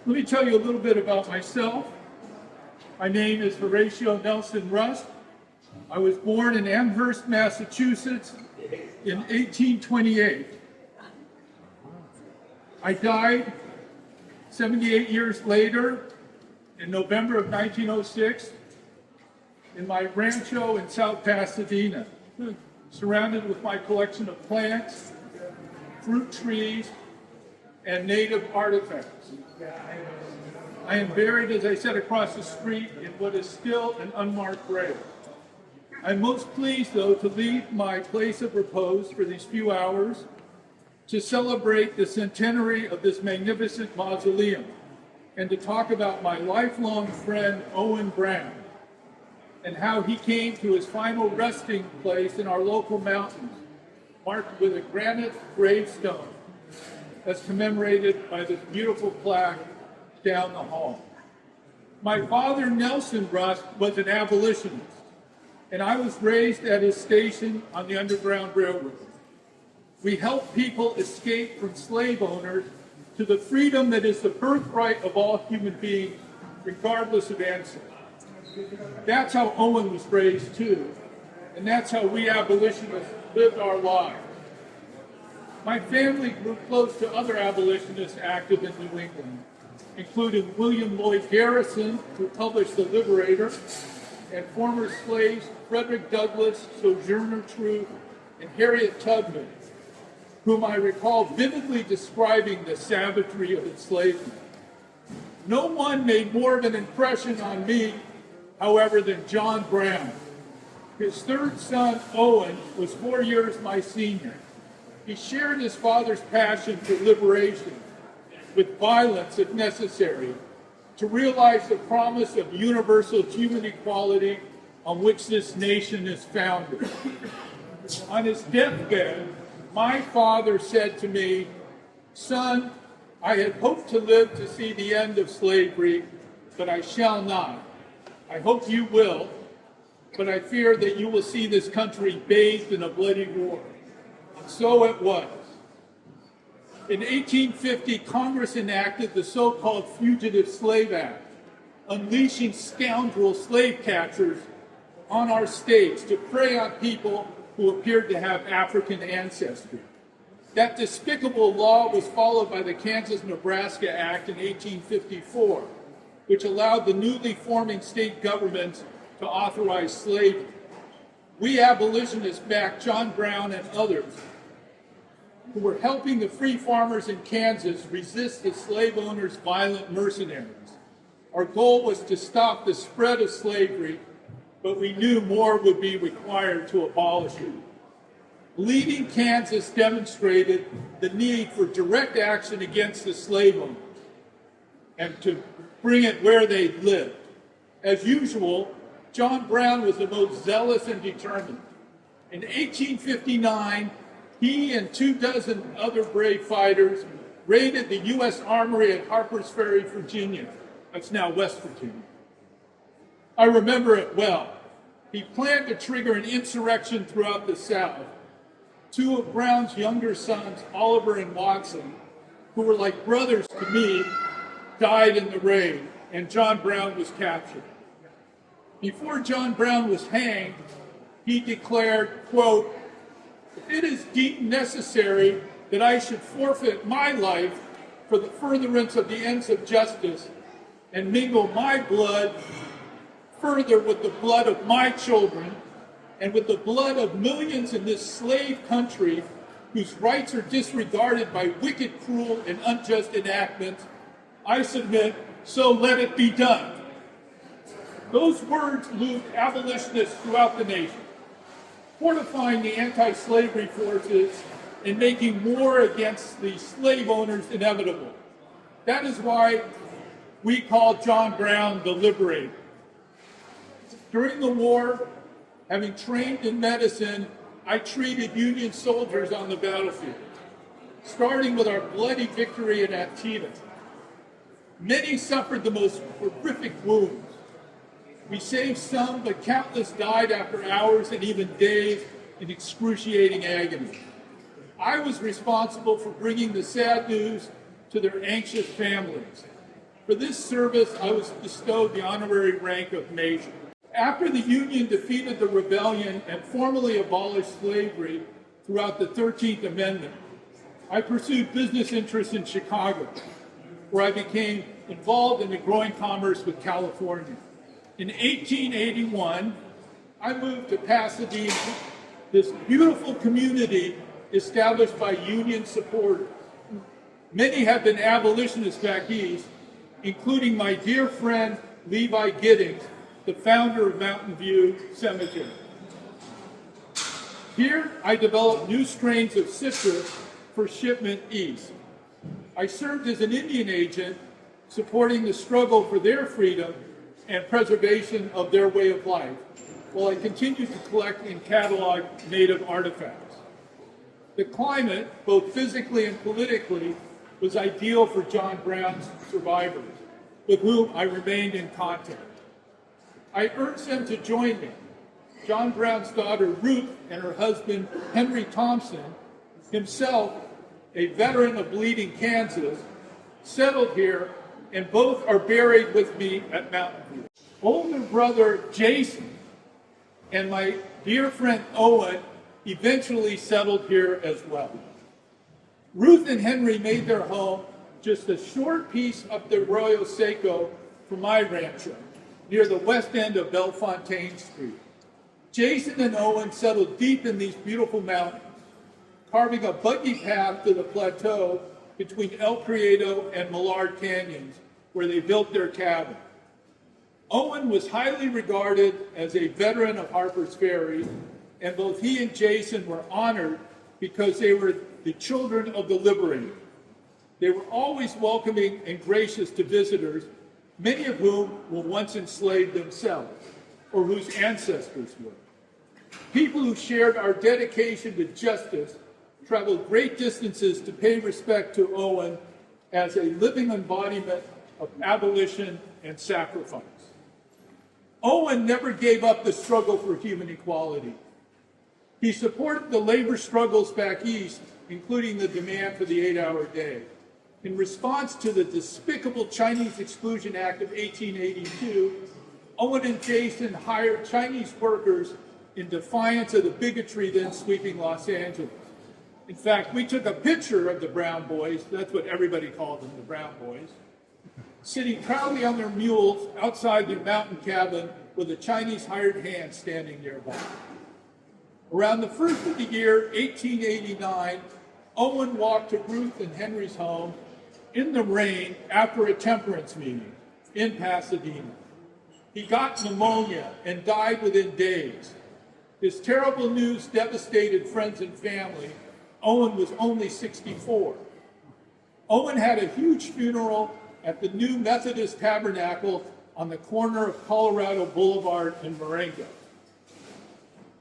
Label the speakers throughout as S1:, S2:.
S1: Let me tell you a little bit about myself. My name is Horatio Nelson Rust. I was born in Amherst, Massachusetts in 1828. I died 78 years later in November of 1906 in my rancho in South Pasadena, surrounded with my collection of plants, fruit trees, and native artifacts. I am buried, as I said, across the street in what is still an unmarked grave. I'm most pleased, though, to leave my place of repose for these few hours to celebrate the centenary of this magnificent mausoleum and to talk about my lifelong friend, Owen Brown, and how he came to his final resting place in our local mountains, marked with a granite gravestone that's commemorated by this beautiful plaque down the hall. My father, Nelson Rust, was an abolitionist, and I was raised at his station on the Underground Railroad. We helped people escape from slave owners to the freedom that is the birthright of all human beings, regardless of ancestry. That's how Owen was raised too, and that's how we abolitionists lived our lives. My family grew close to other abolitionists active in New England, including William Lloyd Garrison, who published The Liberator, and former slaves Frederick Douglass, Sojourner Truth, and Harriet Tubman, whom I recall vividly describing the savagery of enslavement. No one made more of an impression on me, however, than John Brown. His third son, Owen, was 4 years my senior. He shared his father's passion for liberation, with violence if necessary, to realize the promise of universal human equality on which this nation is founded. On his deathbed, my father said to me, "Son, I had hoped to live to see the end of slavery, but I shall not. I hope you will, but I fear that you will see this country bathed in a bloody war." And so it was. In 1850, Congress enacted the so-called Fugitive Slave Act, unleashing scoundrel slave catchers on our states to prey on people who appeared to have African ancestry. That despicable law was followed by the Kansas-Nebraska Act in 1854, which allowed the newly forming state governments to authorize slavery. We abolitionists backed John Brown and others who were helping the free farmers in Kansas resist the slave owners' violent mercenaries. Our goal was to stop the spread of slavery, but we knew more would be required to abolish it. Leaving Kansas demonstrated the need for direct action against the slave owners and to bring it where they lived. As usual, John Brown was the most zealous and determined. In 1859, he and 24 other brave fighters raided the U.S. Armory at Harper's Ferry, Virginia. That's now West Virginia. I remember it well. He planned to trigger an insurrection throughout the South. Two of Brown's younger sons, Oliver and Watson, who were like brothers to me, died in the raid, and John Brown was captured. Before John Brown was hanged, he declared, quote, "If it is deemed necessary that I should forfeit my life for the furtherance of the ends of justice and mingle my blood further with the blood of my children and with the blood of millions in this slave country whose rights are disregarded by wicked, cruel, and unjust enactments, I submit, so let it be done." Those words moved abolitionists throughout the nation, fortifying the anti-slavery forces and making war against the slave owners inevitable. That is why we call John Brown the Liberator. During the war, having trained in medicine, I treated Union soldiers on the battlefield, starting with our bloody victory at Antietam. Many suffered the most horrific wounds. We saved some, but countless died after hours and even days in excruciating agony. I was responsible for bringing the sad news to their anxious families. For this service, I was bestowed the honorary rank of Major. After the Union defeated the rebellion and formally abolished slavery throughout the 13th Amendment, I pursued business interests in Chicago, where I became involved in the growing commerce with California. In 1881, I moved to Pasadena, this beautiful community established by Union supporters. Many have been abolitionists back east, including my dear friend Levi Giddings, the founder of Mountain View Cemetery. Here, I developed new strains of citrus for shipment east. I served as an Indian agent, supporting the struggle for their freedom and preservation of their way of life, while I continued to collect and catalog native artifacts. The climate, both physically and politically, was ideal for John Brown's survivors, with whom I remained in contact. I urged them to join me. John Brown's daughter Ruth and her husband Henry Thompson, himself a veteran of Bleeding, Kansas, settled here, and both are buried with me at Mountain View. Older brother Jason and my dear friend Owen eventually settled here as well. Ruth and Henry made their home just a short piece up the Arroyo Seco from my rancho, near the west end of Bellefontaine Street. Jason and Owen settled deep in these beautiful mountains, carving a buggy path to the plateau between El Prieto and Millard Canyons, where they built their cabin. Owen was highly regarded as a veteran of Harper's Ferry, and both he and Jason were honored because they were the children of the liberator. They were always welcoming and gracious to visitors, many of whom were once enslaved themselves, or whose ancestors were. People who shared our dedication to justice traveled great distances to pay respect to Owen as a living embodiment of abolition and sacrifice. Owen never gave up the struggle for human equality. He supported the labor struggles back east, including the demand for the 8-hour day. In response to the despicable Chinese Exclusion Act of 1882, Owen and Jason hired Chinese workers in defiance of the bigotry then sweeping Los Angeles. In fact, we took a picture of the Brown Boys, that's what everybody called them, the Brown Boys, sitting proudly on their mules outside their mountain cabin with a Chinese hired hand standing nearby. Around the first of the year, 1889, Owen walked to Ruth and Henry's home in the rain after a temperance meeting in Pasadena. He got pneumonia and died within days. His terrible news devastated friends and family. Owen was only 64. Owen had a huge funeral at the new Methodist Tabernacle on the corner of Colorado Boulevard and Marengo.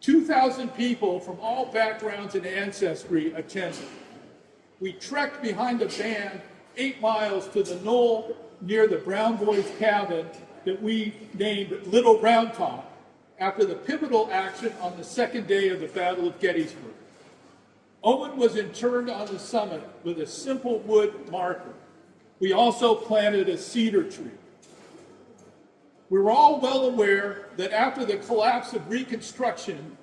S1: 2,000 people from all backgrounds and ancestry attended. We trekked behind a band 8 miles to the knoll near the Brown Boys cabin that we named Little Round Top after the pivotal action on the second day of the Battle of Gettysburg. Owen was interred on the summit with a simple wood marker. We also planted a cedar tree. We were all well aware that after the collapse of Reconstruction,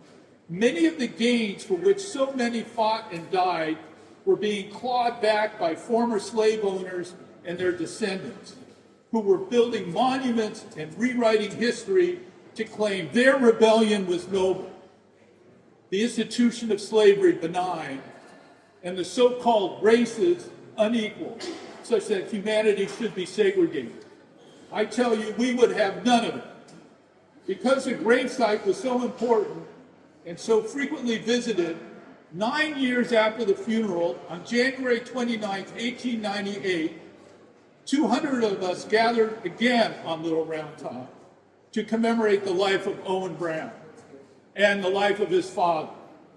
S1: many of the gains for which so many fought and died were being clawed back by former slave owners and their descendants, who were building monuments and rewriting history to claim their rebellion was noble, the institution of slavery benign, and the so-called races unequal, such that humanity should be segregated. I tell you, we would have none of it. Because the gravesite was so important and so frequently visited, 9 years after the funeral, on January 29, 1898, 200 of us gathered again on Little Round Top to commemorate the life of Owen Brown and the life of his father,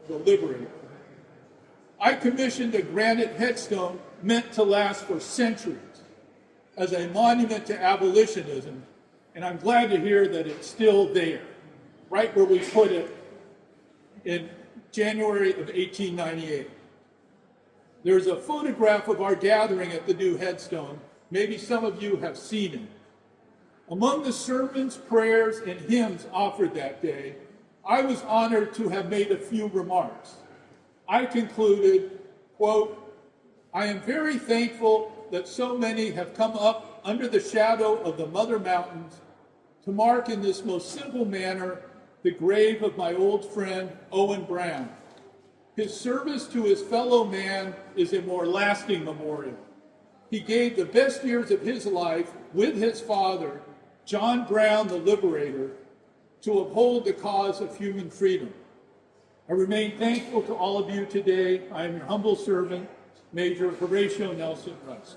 S1: the liberator. I commissioned a granite headstone meant to last for centuries as a monument to abolitionism, and I'm glad to hear that it's still there, right where we put it in January of 1898. There's a photograph of our gathering at the new headstone, Maybe some of you have seen it. Among the sermons, prayers, and hymns offered that day, I was honored to have made a few remarks. I concluded, quote, I am very thankful that so many have come up under the shadow of the Mother Mountains to mark in this most simple manner the grave of my old friend, Owen Brown. His service to his fellow man is a more lasting memorial. He gave the best years of his life with his father, John Brown, the Liberator, to uphold the cause of human freedom. I remain thankful to all of you today. I am your humble servant, Major Horatio Nelson Rusk.